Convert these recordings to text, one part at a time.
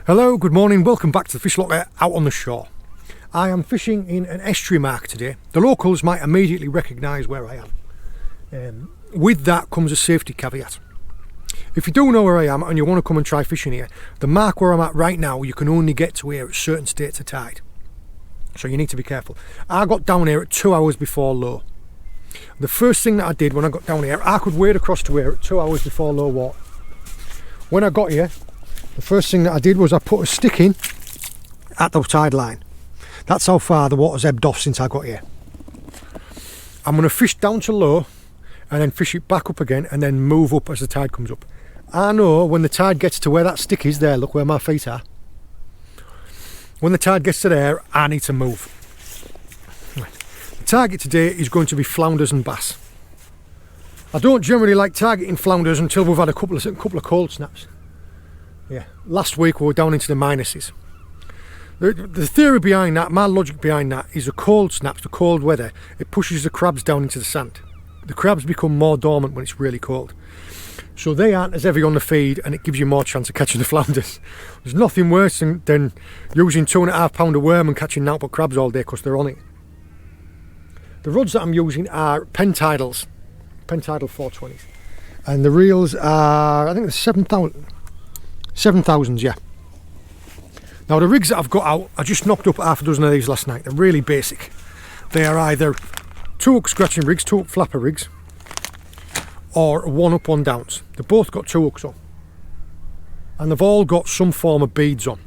Hello, good morning, welcome back to the Fish Locker out on the shore. I am fishing in an estuary mark today. The locals might immediately recognise where I am. With that comes a safety caveat. If you do know where I am and you want to come and try fishing here, the mark where I'm at right now, you can only get to here at certain states of tide. So you need to be careful. I got down here at 2 hours before low. The first thing that I did when I got down here, I could wade across to here at 2 hours before low water. When I got here, the first thing that I did was I put a stick in at the tide line. That's how far the water's ebbed off since I got here. I'm going to fish down to low and then fish it back up again and then move up as the tide comes up. I know when the tide gets to where that stick is there, look where my feet are. When the tide gets to there, I need to move. Right. The target today is going to be flounders and bass. I don't generally like targeting flounders until we've had a couple of cold snaps. Yeah, last week we were down into the minuses. The theory behind that, my logic behind that, is the cold snaps, the cold weather, it pushes the crabs down into the sand. The crabs become more dormant when it's really cold. So they aren't as heavy on the feed and it gives you more chance of catching the flounders. There's nothing worse than using 2.5 pound of worm and catching output crabs all day because they're on it. The rods that I'm using are Pentidals, Pentidal 420s. And the reels are, I think they're 7,000s, yeah. Now the rigs that I've got out, I just knocked up half a dozen of these last night. They're really basic. They are either 2-hook scratching rigs, 2-hook flapper rigs, or 1-up, 1-downs. They've both got 2 hooks on. And they've all got some form of beads on.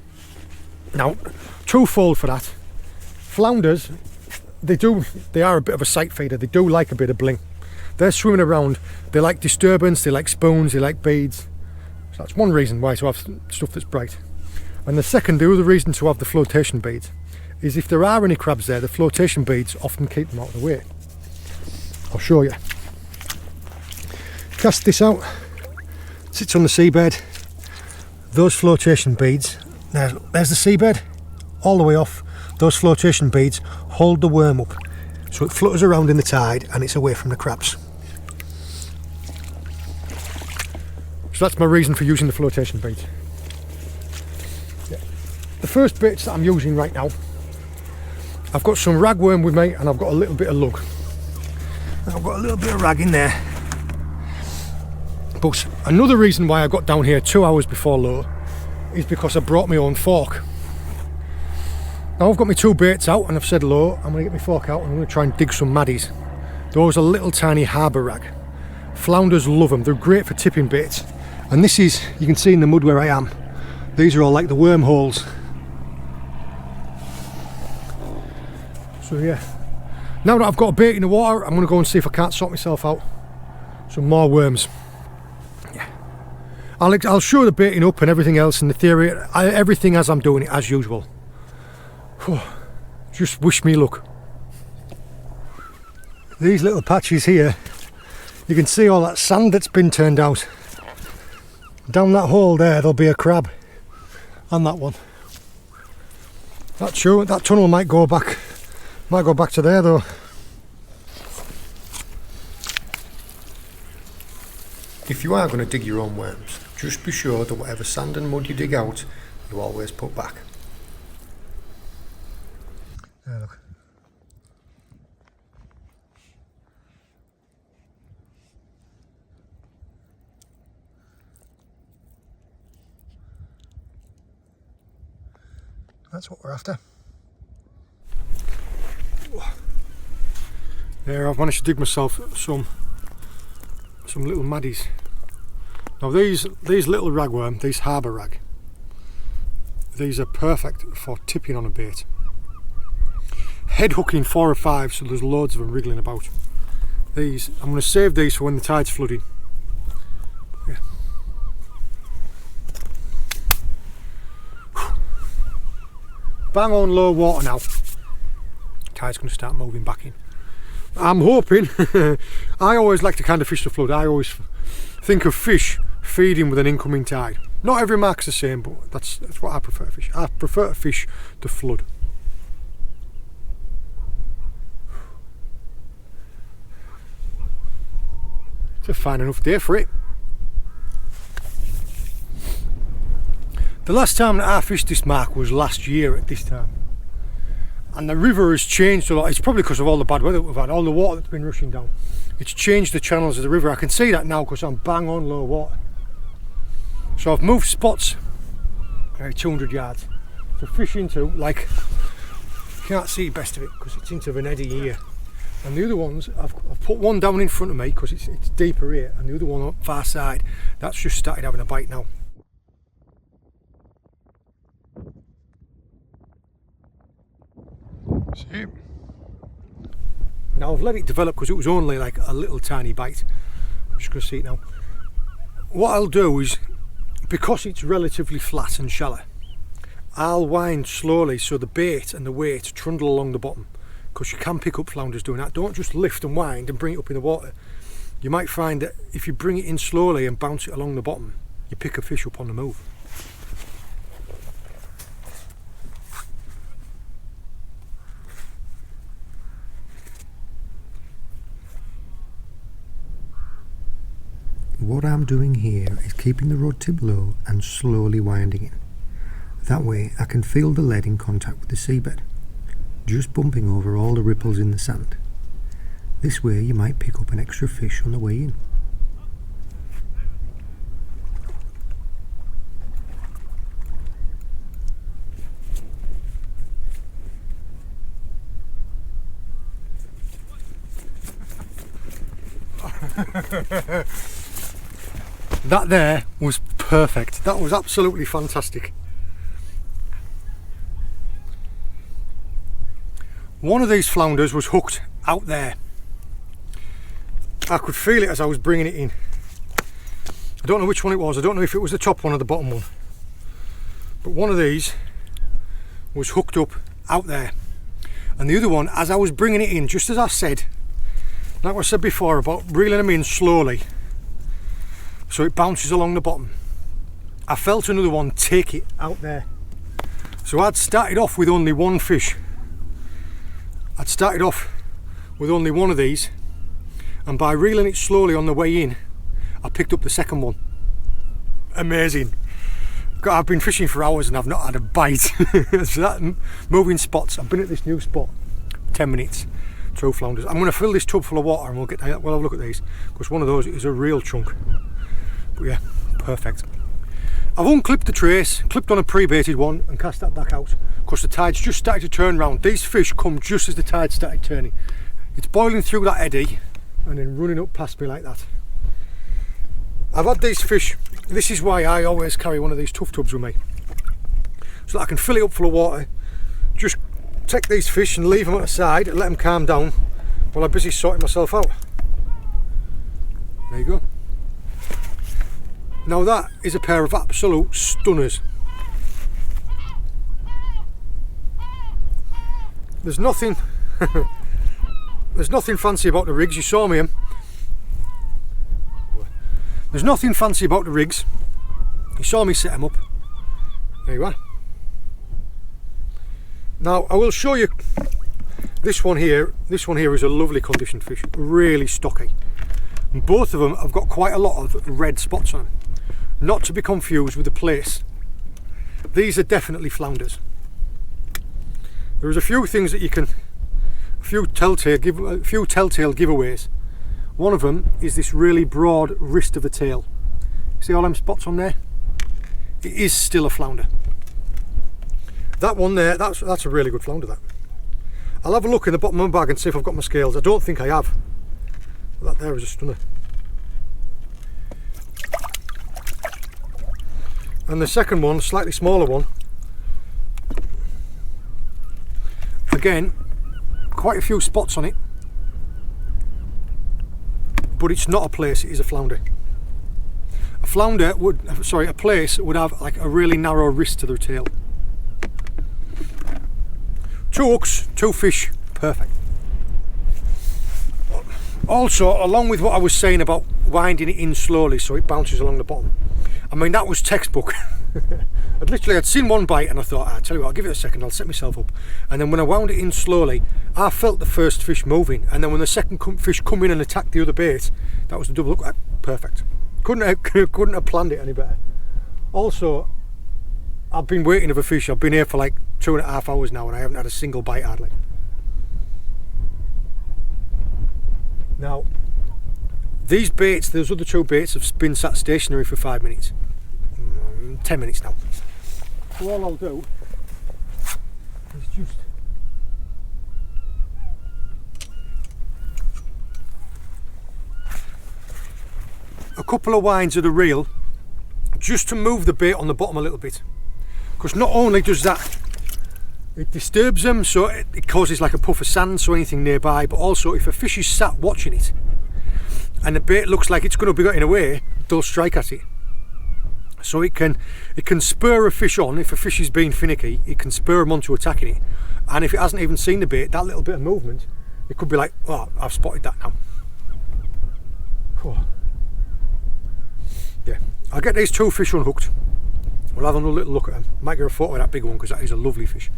Now, twofold for that. Flounders, they are a bit of a sight feeder. They do like a bit of bling. They're swimming around. They like disturbance, they like spoons, they like beads. So that's one reason why to have stuff that's bright. And the other reason to have the flotation beads is if there are any crabs there, the flotation beads often keep them out of the way. I'll show you. Cast this out, sits on the seabed. Those flotation beads, there's the seabed, all the way off. Those flotation beads hold the worm up, so it flutters around in the tide and it's away from the crabs. So that's my reason for using the flotation beads. Yeah. The first baits that I'm using right now, I've got some ragworm with me and I've got a little bit of lug. I've got a little bit of rag in there. But another reason why I got down here 2 hours before low is because I brought my own fork. Now I've got my 2 baits out and I've said low, I'm going to get my fork out and I'm going to try and dig some maddies. Those are little tiny harbour rag. Flounders love them, they're great for tipping baits. And this is, you can see in the mud where I am, these are all like the wormholes. So yeah, now that I've got a bait in the water, I'm going to go and see if I can't sort myself out some more worms. Yeah, I'll show the baiting up and everything else and the theory, everything as I'm doing it as usual. Just wish me luck. These little patches here, you can see all that sand that's been turned out. Down that hole there, there'll be a crab, and that one. That tunnel might go back to there though. If you are going to dig your own worms, just be sure that whatever sand and mud you dig out, you always put back. There, look. That's what we're after. There, I've managed to dig myself some little maddies. Now these little ragworm, these harbour rag, these are perfect for tipping on a bait. Head hooking 4 or 5, so there's loads of them wriggling about. These, I'm going to save these for when the tide's flooding. Yeah. Bang on low water now. Tide's going to start moving back in. I'm hoping, I always like to kind of fish the flood. I always think of fish feeding with an incoming tide. Not every mark's the same, but that's what I prefer to fish. I prefer to fish the flood. It's a fine enough day for it. The last time that I fished this mark was last year at this time, and the river has changed a lot. It's probably because of all the bad weather we've had, all the water that's been rushing down. It's changed the channels of the river. I can see that now because I'm bang on low water. So I've moved spots 200 yards to fish into, like, you can't see best of it because it's into an eddy here. And the other ones, I've put one down in front of me because it's deeper here, and the other one on the far side, that's just started having a bite now. See? Now I've let it develop because it was only like a little tiny bite. I'm just going to see it now. What I'll do is, because it's relatively flat and shallow, I'll wind slowly so the bait and the weight trundle along the bottom, because you can pick up flounders doing that. Don't just lift and wind and bring it up in the water. You might find that if you bring it in slowly and bounce it along the bottom, you pick a fish up on the move. What I'm doing here is keeping the rod tip low and slowly winding it. That way I can feel the lead in contact with the seabed, just bumping over all the ripples in the sand. This way you might pick up an extra fish on the way in. That there was perfect. That was absolutely fantastic. One of these flounders was hooked out there. I could feel it as I was bringing it in. I don't know which one it was. I don't know if it was the top one or the bottom one. But one of these was hooked up out there. And the other one, as I was bringing it in, just as I said, like I said before about reeling them in slowly so it bounces along the bottom, I felt another one take it out there. So I'd started off with only one fish. I'd started off with only one of these, and by reeling it slowly on the way in, I picked up the second one. Amazing. I've been fishing for hours and I've not had a bite. So that, moving spots, I've been at this new spot 10 minutes, 2 flounders. I'm going to fill this tub full of water and we'll have a look at these, because one of those is a real chunk. But yeah, perfect. I've unclipped the trace, clipped on a pre-baited one and cast that back out because the tide's just started to turn round. These fish come just as the tide started turning. It's boiling through that eddy and then running up past me like that. I've had these fish, this is why I always carry one of these tough tubs with me, so that I can fill it up full of water, just take these fish and leave them at the side and let them calm down while I'm busy sorting myself out. There you go. Now that is a pair of absolute stunners. There's nothing there's nothing fancy about the rigs. You saw me. There's nothing fancy about the rigs. You saw me set them up. There you are. Now I will show you this one here. This one here is a lovely conditioned fish, really stocky. And both of them have got quite a lot of red spots on them. Not to be confused with the place. These are definitely flounders. There's a few things that you can, a few telltale giveaways. One of them is this really broad wrist of the tail. See all them spots on there? It is still a flounder. That one there, that's a really good flounder, that. I'll have a look in the bottom of my bag and see if I've got my scales. I don't think I have. But that there is a stunner. And the second one, slightly smaller one, again, quite a few spots on it, but it's not a place, it is a flounder. A flounder would, sorry, a place would have like a really narrow wrist to their tail. 2 hooks, 2 fish, perfect. Also, along with what I was saying about winding it in slowly so it bounces along the bottom, I mean, that was textbook. I'd seen one bite and I thought, I'll tell you what, I'll give it a second, I'll set myself up. And then when I wound it in slowly, I felt the first fish moving, and then when the second fish come in and attacked the other bait, that was the double hook. Perfect. Couldn't have planned it any better. Also, I've been waiting for fish. I've been here for like 2.5 hours now and I haven't had a single bite hardly. Now, these baits, those other 2 baits have been sat stationary for 5 minutes. 10 minutes now. So all I'll do is just a couple of winds of the reel just to move the bait on the bottom a little bit, because not only does that, it disturbs them, so it causes like a puff of sand, so anything nearby, but also if a fish is sat watching it and the bait looks like it's going to be getting away, they'll strike at it. So it can spur a fish on. If a fish is being finicky, it can spur them on to attacking it, and if it hasn't even seen the bait, that little bit of movement, it could be like, oh, I've spotted that now. Oh. Yeah, I'll get these 2 fish unhooked. We'll have another little look at them. Might get a photo of that big one because that is a lovely fish.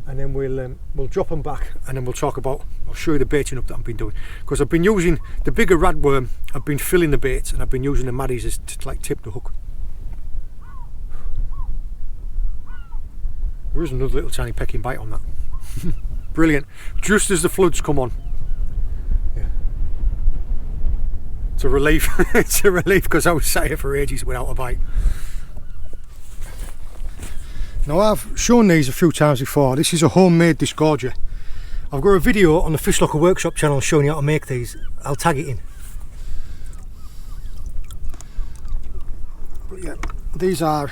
And then we'll drop them back, and then we'll talk about, I'll show you the baiting up that I've been doing, because I've been using the bigger radworm. I've been filling the baits, and I've been using the maddies as to like tip the hook. There is another little tiny pecking bite on that. Brilliant, just as the floods come on. Yeah. It's a relief. It's a relief, because I was sat here for ages without a bite. Now, I've shown these a few times before. This is a homemade disgorger. I've got a video on the Fish Locker Workshop channel showing you how to make these. I'll tag it in. But yeah, these are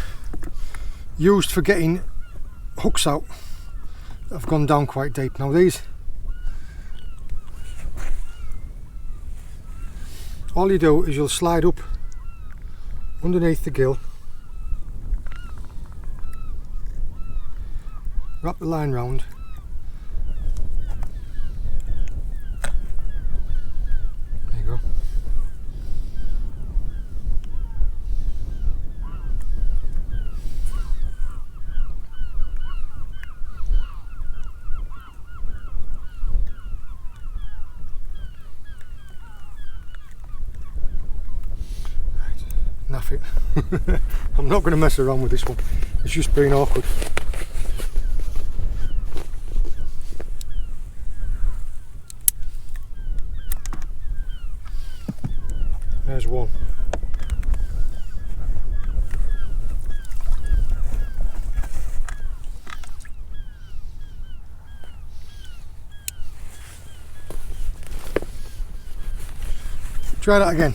used for getting hooks out that have gone down quite deep. Now these, all you do is you'll slide up underneath the gill, wrap the line round, there you go. Naff it. I'm not going to mess around with this one, it's just been awkward. There's one. Try that again.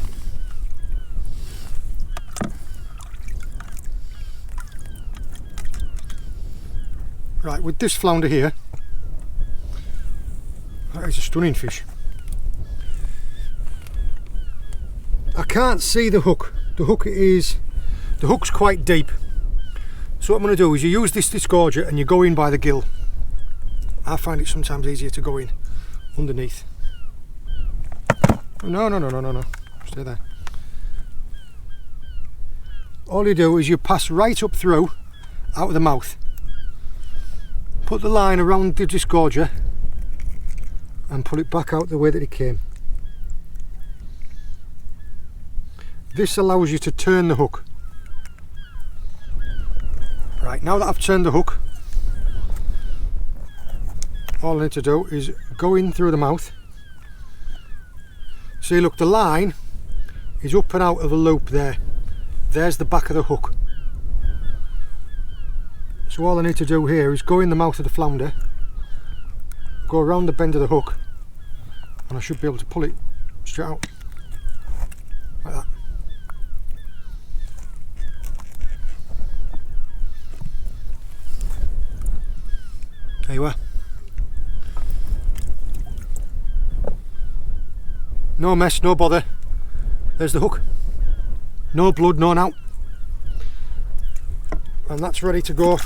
Right, with this flounder here, that is a stunning fish. I can't see the hook. The hook's quite deep. So what I'm going to do is you use this disgorger and you go in by the gill. I find it sometimes easier to go in underneath. No. Stay there. All you do is you pass right up through, out of the mouth. Put the line around the disgorger and pull it back out the way that it came. This allows you to turn the hook. Right, now that I've turned the hook, all I need to do is go in through the mouth. See, look, the line is up and out of a loop there. There's the back of the hook. So all I need to do here is go in the mouth of the flounder, go around the bend of the hook, and I should be able to pull it straight out, like that. There you are. No mess, no bother. There's the hook. No blood, no out. And that's ready to go.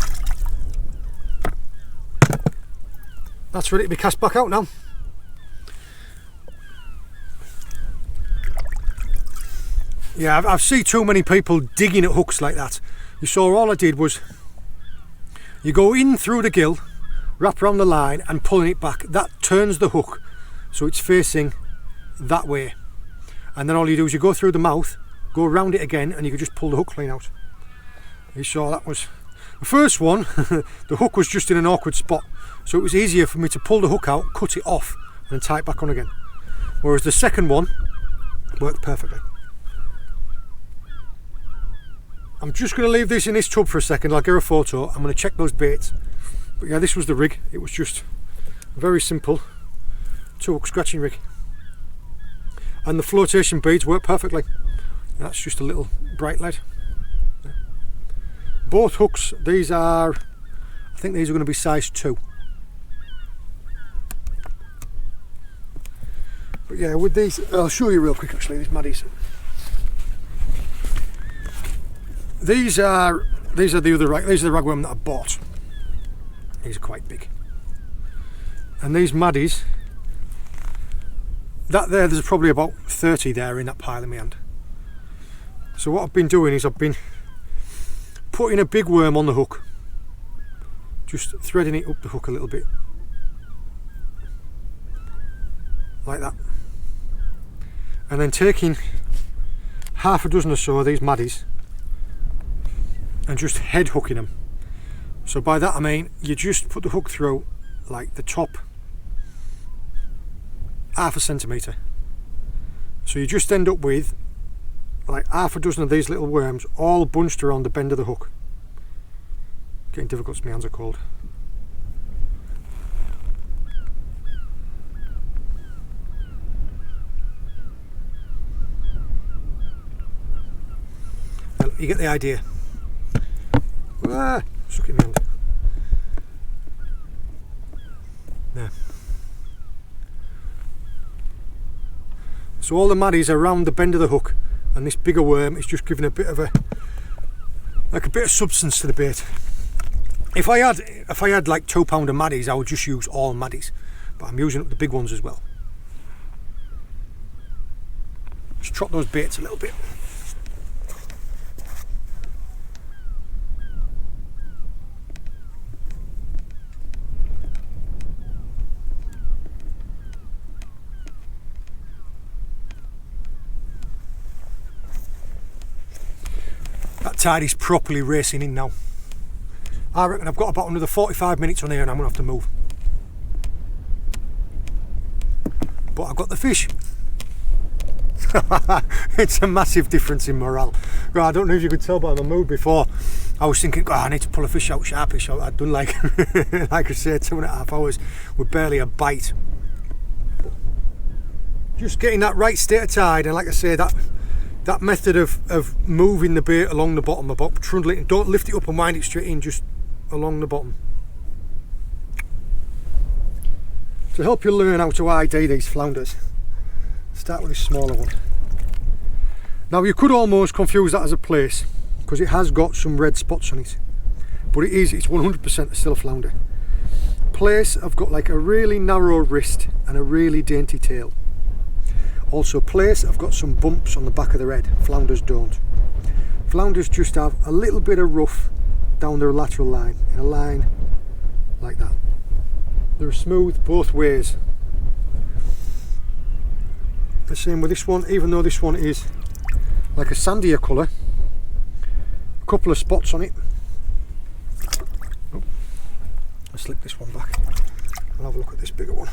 That's ready to be cast back out now. Yeah, I've seen too many people digging at hooks like that. You saw all I did was you go in through the gill, wrap around the line and pulling it back. That turns the hook so it's facing that way. And then all you do is you go through the mouth, go around it again, and you can just pull the hook line out. You saw that was... The first one, the hook was just in an awkward spot, so it was easier for me to pull the hook out, cut it off and then tie it back on again. Whereas the second one worked perfectly. I'm just going to leave this in this tub for a second. I'll get a photo. I'm going to check those baits. But yeah, this was the rig. It was just a very simple 2-hook scratching rig. And the flotation beads work perfectly. That's just a little bright lead. Both hooks, these are, I think these are going to be size 2. But yeah, with these, I'll show you real quick actually, these maddies. These are the other, these are the ragworm that I bought. These are quite big. And these maddies, there's probably about 30 there in that pile in my hand. So what I've been doing is I've been putting a big worm on the hook, just threading it up the hook a little bit, like that, and then taking half a dozen or so of these maddies and just head hooking them. So by that I mean you just put the hook through like the top half a centimetre, so you just end up with like half a dozen of these little worms all bunched around the bend of the hook. Getting difficult, so my hands are cold. Well, you get the idea. Stuck in my hand. There. So all the maddies are around the bend of the hook, and this bigger worm is just giving a bit of a bit of substance to the bait. If I had like 2 pounder maddies, I would just use all maddies, but I'm using up the big ones as well. Just trot those baits a little bit. That tide is properly racing in now. I reckon I've got about another 45 minutes on here and I'm going to have to move. But I've got the fish. It's a massive difference in morale. Right, I don't know if you could tell by my mood before. I was thinking, I need to pull a fish out sharpish. I'd done like, like I said, 2.5 hours with barely a bite. Just getting that right state of tide, and like I say, that method of moving the bait along the bottom, about trundling it, don't lift it up and wind it straight in, just along the bottom. To help you learn how to ID these flounders, start with this smaller one. Now you could almost confuse that as a place, because it has got some red spots on it, but it's 100% still a flounder. Place, I've got like a really narrow wrist and a really dainty tail. Also place, I've got some bumps on the back of their head. Flounders don't. Flounders just have a little bit of rough down their lateral line, in a line like that. They're smooth both ways. The same with this one, even though this one is like a sandier colour, a couple of spots on it. Oh, I'll slip this one back. I'll have a look at this bigger one.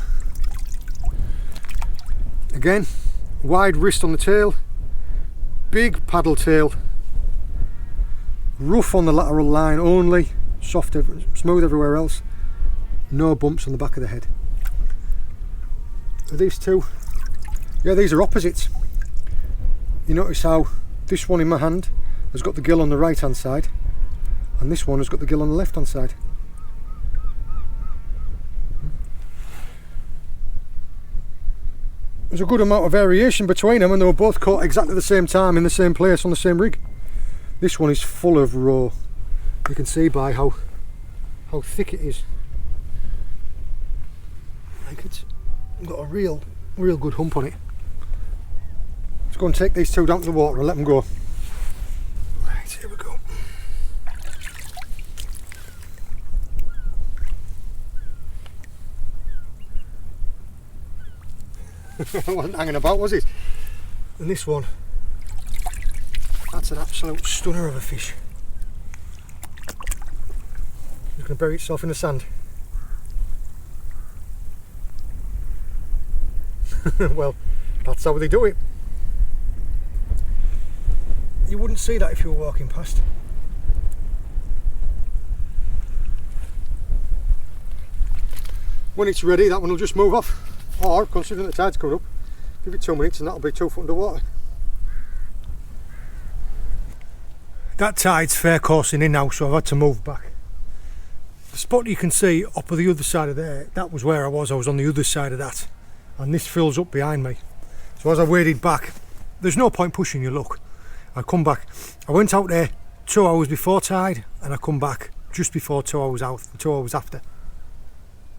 Again, wide wrist on the tail, big paddle tail, rough on the lateral line only, soft, smooth everywhere else, no bumps on the back of the head. These two, yeah, these are opposites. You notice how this one in my hand has got the gill on the right hand side and this one has got the gill on the left hand side. There's a good amount of variation between them, and they were both caught exactly the same time in the same place on the same rig. This one is full of roe. You can see by how thick it is. Like it's got a real good hump on it. Let's go and take these two down to the water and let them go. Right, here we go. I wasn't hanging about, was it? And this one, that's an absolute stunner of a fish. It's going to bury itself in the sand. Well, that's how they do it. You wouldn't see that if you were walking past. When it's ready, that one will just move off. Or, considering the tide's coming up, give it 2 minutes and that'll be 2 foot underwater. That tide's fair coursing in now, so I've had to move back. The spot you can see up on the other side of there, that was where I was on the other side of that. And this fills up behind me. So as I waded back, there's no point pushing your luck. I come back, I went out there 2 hours before tide and I come back just before 2 hours out, 2 hours after.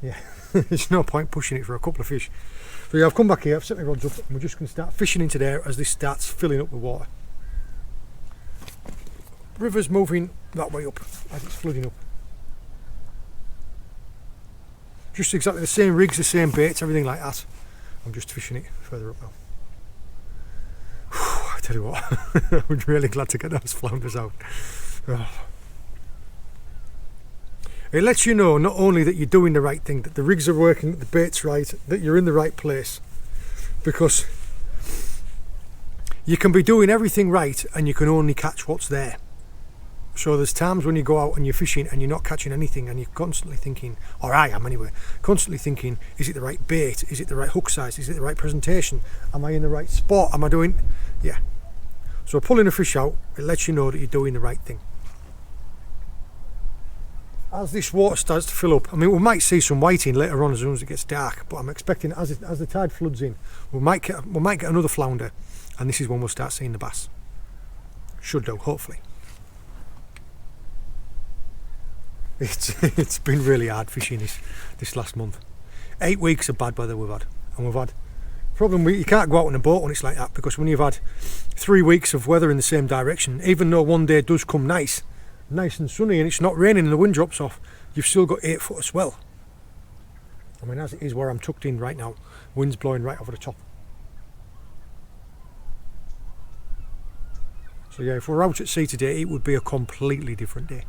Yeah, there's no point pushing it for a couple of fish. So yeah, I've come back here, I've set my rods up and we're just going to start fishing into there as this starts filling up with water. River's moving that way up as it's flooding up. Just exactly the same rigs, the same baits, everything like that. I'm just fishing it further up now. Whew, I tell you what, I'm really glad to get those flounders out. Oh. It lets you know not only that you're doing the right thing, that the rigs are working, that the bait's right, that you're in the right place. Because you can be doing everything right and you can only catch what's there. So there's times when you go out and you're fishing and you're not catching anything and you're constantly thinking, or I am anyway, constantly thinking, is it the right bait? Is it the right hook size? Is it the right presentation? Am I in the right spot? Am I doing... Yeah. So pulling a fish out, it lets you know that you're doing the right thing. As this water starts to fill up, I mean, we might see some whiting later on as soon as it gets dark, but I'm expecting as the tide floods in, we might get another flounder, and this is when we'll start seeing the bass. Should do, hopefully. It's been really hard fishing this last month. 8 weeks of bad weather we've had, and we've had problem. You can't go out on a boat when it's like that, because when you've had 3 weeks of weather in the same direction, even though one day does come nice and sunny and it's not raining and the wind drops off, you've still got 8 foot of swell. I mean, as it is where I'm tucked in right now, wind's blowing right over the top. So yeah, if we're out at sea today, it would be a completely different day.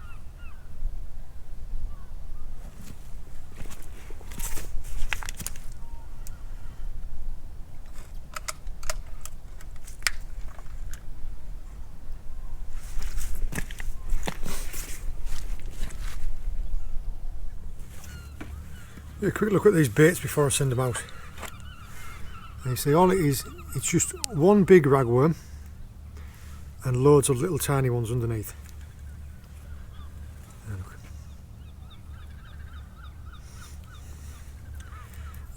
A quick look at these baits before I send them out. And you see, all it is, it's just one big ragworm and loads of little tiny ones underneath.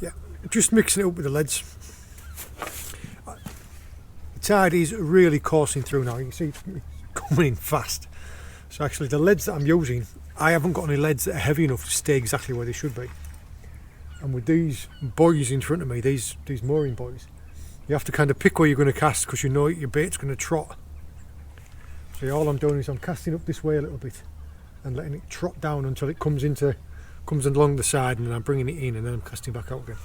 Yeah, just mixing it up with the leads. The tide is really coursing through now. You can see it's coming in fast. So actually the leads that I'm using, I haven't got any leads that are heavy enough to stay exactly where they should be. And with these buoys in front of me, these mooring buoys, you have to kind of pick where you're going to cast because you know your bait's going to trot. So all I'm doing is I'm casting up this way a little bit and letting it trot down until it comes along the side, and then I'm bringing it in and then I'm casting back out again.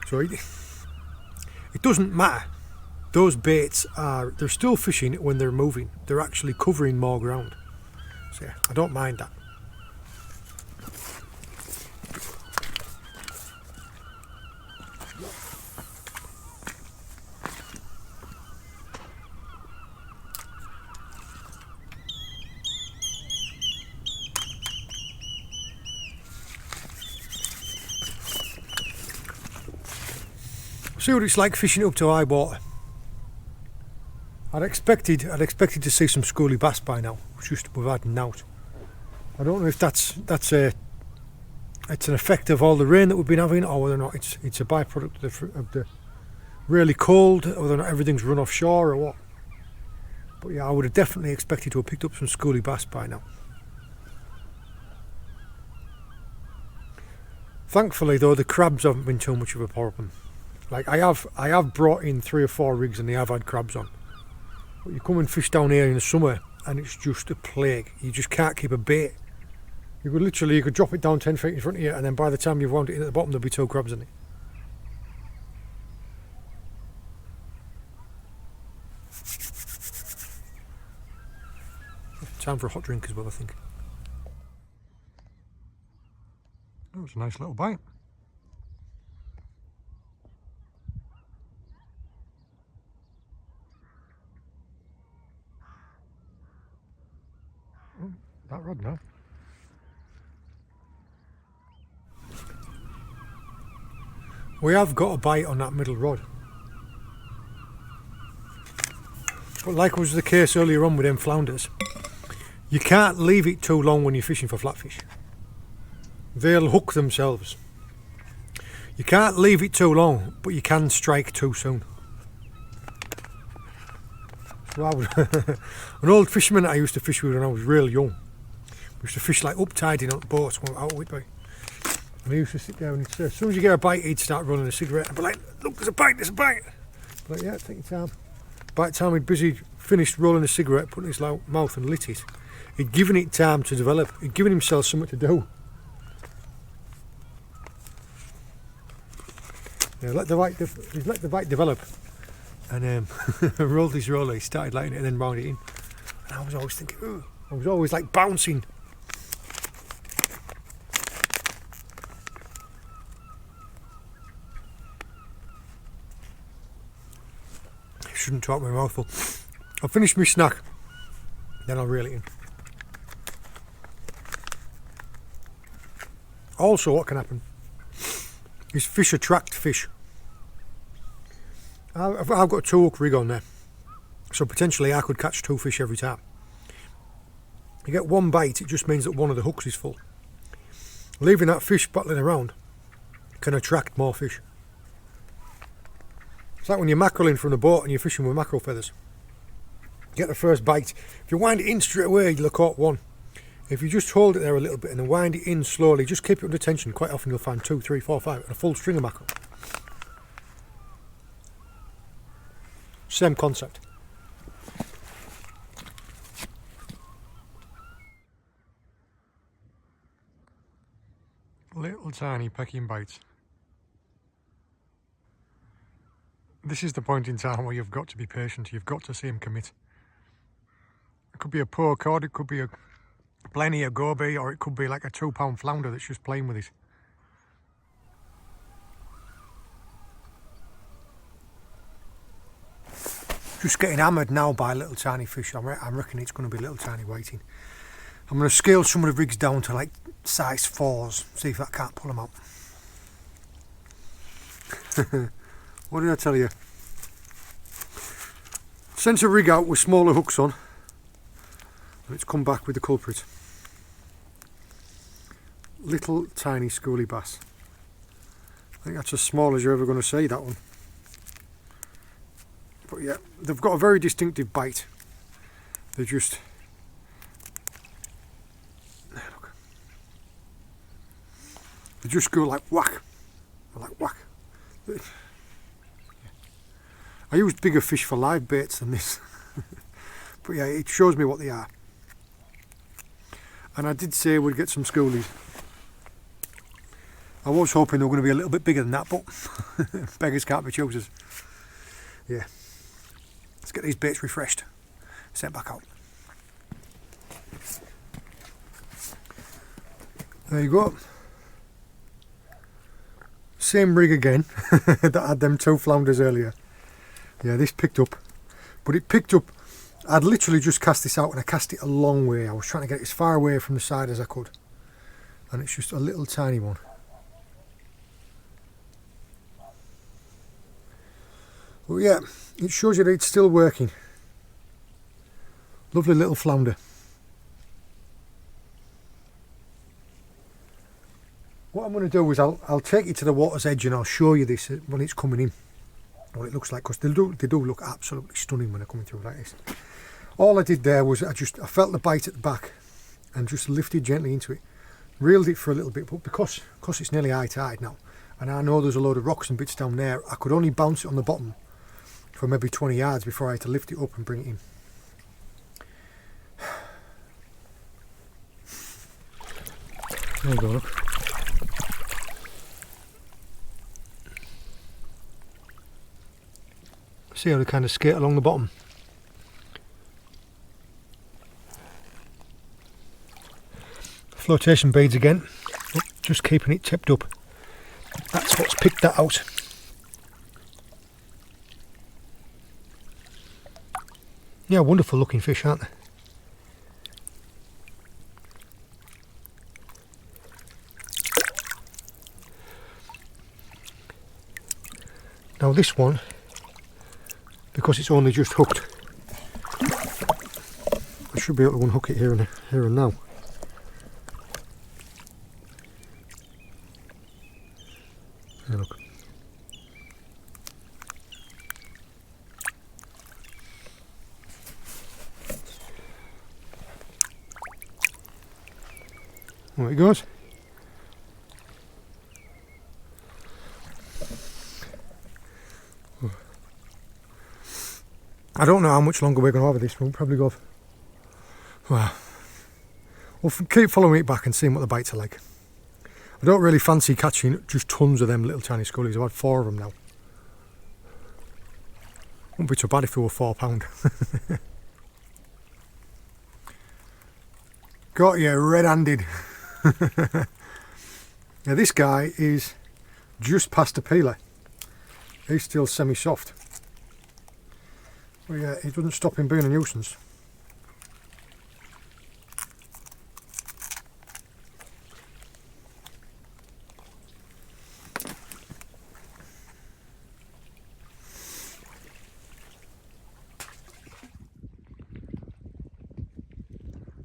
So it doesn't matter. Those baits they're still fishing when they're moving. They're actually covering more ground. So yeah, I don't mind that. See what it's like fishing up to high water. I'd expected to see some schoolie bass by now. It's just we've had nout. I don't know if it's an effect of all the rain that we've been having, or whether or not it's a byproduct of the really cold, or whether or not everything's run offshore or what. But yeah, I would have definitely expected to have picked up some schoolie bass by now. Thankfully though, the crabs haven't been too much of a problem. Like I have brought in 3 or 4 rigs and they have had crabs on. But you come and fish down here in the summer and it's just a plague. You just can't keep a bait. You could drop it down 10 feet in front of you, and then by the time you've wound it in at the bottom, there'll be 2 crabs in it. Time for a hot drink as well, I think. It's a nice little bite. Oh, that rod now. We have got a bite on that middle rod. But like was the case earlier on with them flounders, you can't leave it too long when you're fishing for flatfish. They'll hook themselves. You can't leave it too long, but you can strike too soon. So I was an old fisherman that I used to fish with when I was real young. We used to fish like up tide in boats out of Whitby. And he used to sit there and he'd say, as soon as you get a bite, he'd start rolling a cigarette. I'd be like, look, there's a bite, there's a bite. I'd be like, yeah, take your time. By the time he'd finished rolling a cigarette, putting his mouth and lit it, he'd given it time to develop. He'd given himself something to do. Yeah, let the bite develop. And rolled his roller, he started lighting it and then round it in. And I was always thinking, ugh. I was always like bouncing. I shouldn't talk my mouth full. I'll finish my snack, then I'll reel it in. Also, what can happen is fish attract fish. I've got a 2-hook rig on there, so potentially I could catch 2 fish every time. You get 1 bite, it just means that one of the hooks is full. Leaving that fish battling around can attract more fish. It's like when you're mackerelling from the boat and you're fishing with mackerel feathers. You get the first bite. If you wind it in straight away, you'll have caught 1. If you just hold it there a little bit and then wind it in slowly, just keep it under tension, quite often you'll find 2, 3, 4, 5 and a full string of mackerel. Same concept. Little tiny pecking bites. This is the point in time where you've got to be patient, you've got to see him commit. It could be a poor cod, it could be a blenny, a goby, or it could be like a 2-pound flounder that's just playing with it. Just getting hammered now by little tiny fish. I reckon it's going to be little tiny whiting. I'm going to scale some of the rigs down to like size 4s, see if I can't pull them out. What did I tell you? Sent a rig out with smaller hooks on and it's come back with the culprit. Little tiny schoolie bass. I think that's as small as you're ever going to see, that one. But yeah, they've got a very distinctive bite. They just... Look. They just go like whack. Like whack. I used bigger fish for live baits than this. But yeah, it shows me what they are. And I did say we'd get some schoolies. I was hoping they were going to be a little bit bigger than that, but beggars can't be choosers. Yeah. Let's get these baits refreshed, sent back out. There you go. Same rig again that had them 2 flounders earlier. Yeah, this picked up, but it picked up. I'd literally just cast this out and I cast it a long way. I was trying to get it as far away from the side as I could, and it's just a little tiny one. Well, yeah, it shows you that it's still working. Lovely little flounder. What I'm going to do is I'll take it to the water's edge and I'll show you this when it's coming in, what it looks like, because they do look absolutely stunning when they're coming through like this. All I did there was I felt the bite at the back and just lifted gently into it, reeled it for a little bit, but because it's nearly high tide now and I know there's a load of rocks and bits down there, I could only bounce it on the bottom for maybe 20 yards before I had to lift it up and bring it in. There you go, look. See how they kind of skate along the bottom. Flotation beads again. Oh, just keeping it tipped up. That's what's picked that out. Yeah, wonderful looking fish, aren't they? Now this one, because it's only just hooked, I should be able to unhook it here and now. Hey, look. There it goes. I don't know how much longer we're going to have of this. We'll probably go. Well, we'll keep following it back and seeing what the bites are like. I don't really fancy catching just tons of them little tiny scullies. I've had 4 of them now. Wouldn't be too bad if they were £4. Got you red-handed. Now this guy is just past a peeler. He's still semi-soft. But yeah, it doesn't stop him being a nuisance.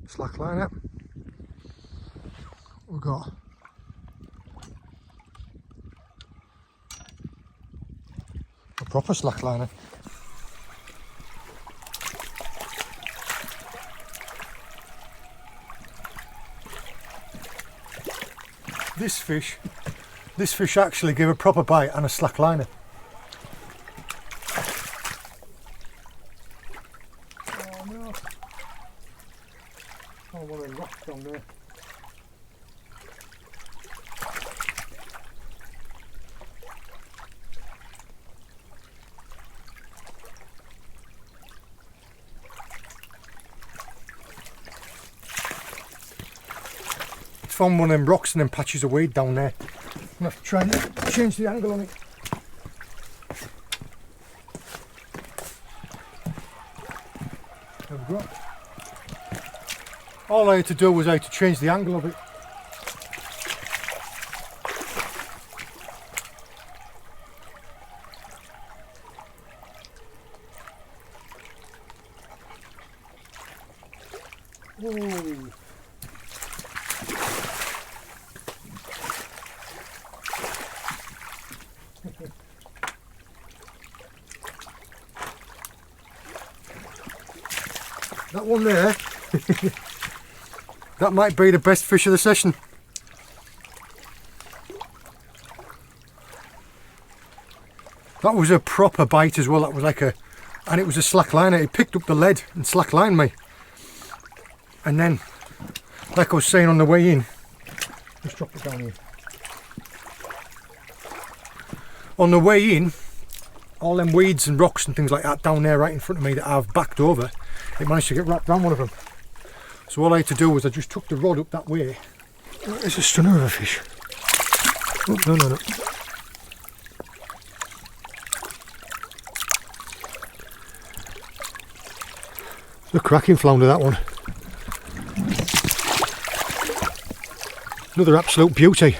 Slack line up. We've got a proper slack liner. This fish actually gave a proper bite and a slack liner. Oh no! Oh, one of them rocks down there. Found one of them rocks and them patches of weed down there. I'm going to have to try and change the angle on it. There we go. All I had to do was I had to change the angle of it. Whoa. That one there, that might be the best fish of the session. That was a proper bite as well. That was like and it was a slack liner. It picked up the lead and slack lined me. And then, like I was saying on the way in, just drop it down here. On the way in, all them weeds and rocks and things like that down there right in front of me that I've backed over, it managed to get wrapped around one of them. So all I had to do was I just took the rod up that way. It's a stunner of a fish. Oh, no. The cracking flounder, that one. Another absolute beauty.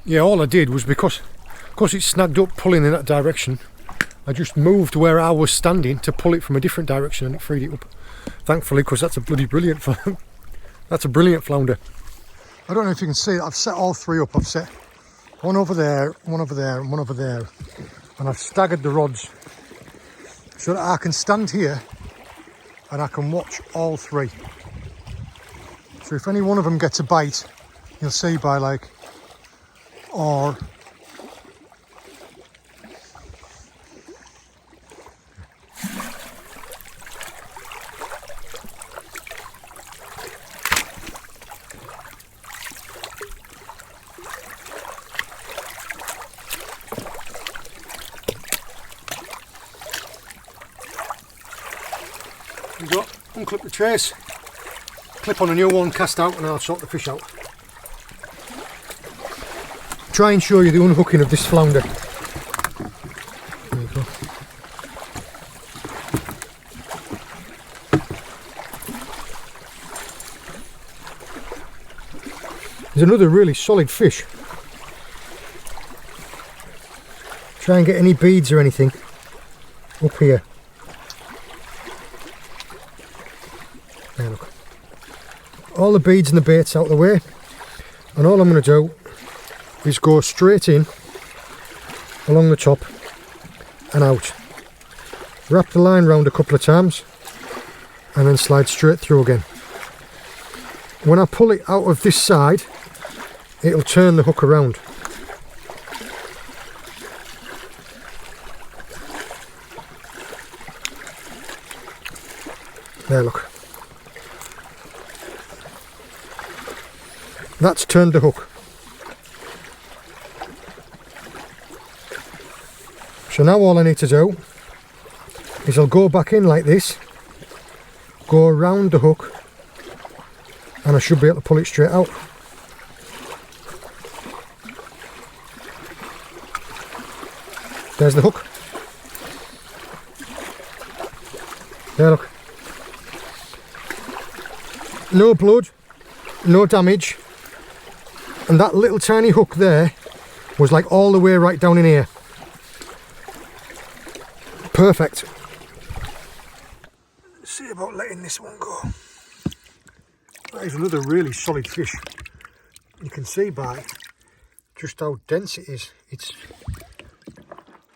Yeah, all I did was because it snagged up pulling in that direction, I just moved where I was standing to pull it from a different direction and it freed it up. Thankfully, because that's a bloody brilliant that's a brilliant flounder. I don't know if you can see it, I've set all 3 up. I've set one over there, one over there and one over there, and I've staggered the rods so that I can stand here and I can watch all 3. So if any one of them gets a bite, you'll see by like, or we go, unclip the trace. clip on a new one, cast out, and I'll sort the fish out. Try and show you the unhooking of this flounder. There you go. There's another really solid fish. Try and get any beads or anything up here. There, look. All the beads and the baits out the way, and all I'm going to do is go straight in along the top and out. Wrap the line round a couple of times and then slide straight through again. When I pull it out of this side, it'll turn the hook around. There, look. That's turned the hook. So now all I need to do is I'll go back in like this, go around the hook, and I should be able to pull it straight out. There's the hook. There, look. No blood, no damage, and that little tiny hook there was like all the way right down in here. Perfect. Let's see about letting this one go. That is another really solid fish. You can see by just how dense it is. It's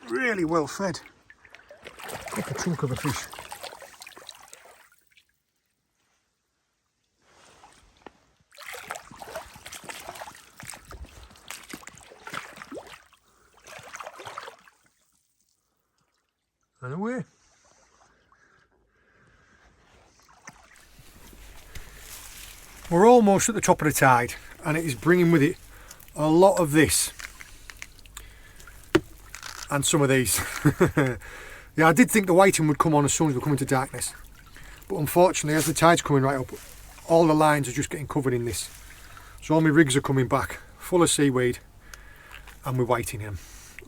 really well fed. Like a chunk of a fish. And away. We're almost at the top of the tide, and it is bringing with it a lot of this and some of these. Yeah, I did think the whiting would come on as soon as we come into darkness, but unfortunately as the tide's coming right up, all the lines are just getting covered in this. So all my rigs are coming back full of seaweed and we're whiting in them,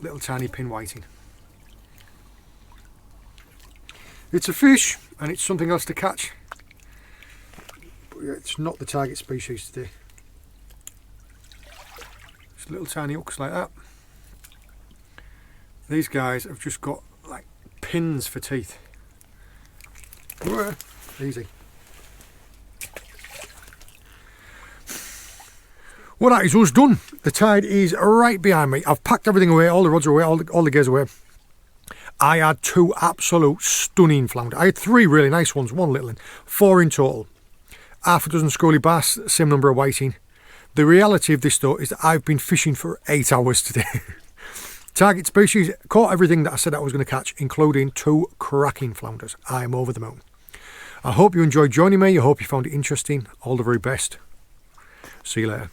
little tiny pin whiting. It's a fish and it's something else to catch, but yeah, it's not the target species today. Just little tiny hooks like that. These guys have just got like pins for teeth. Easy. Well, that is us done. The tide is right behind me. I've packed everything away, all the rods are away, all the gears away. I had two absolute stunning flounder. I had three really nice ones, one little one, 4 in total. Half a dozen schoolie bass, same number of whiting. The reality of this though is that I've been fishing for 8 hours today. Target species, caught everything that I said I was going to catch, including 2 cracking flounders. I am over the moon. I hope you enjoyed joining me. I hope you found it interesting. All the very best. See you later.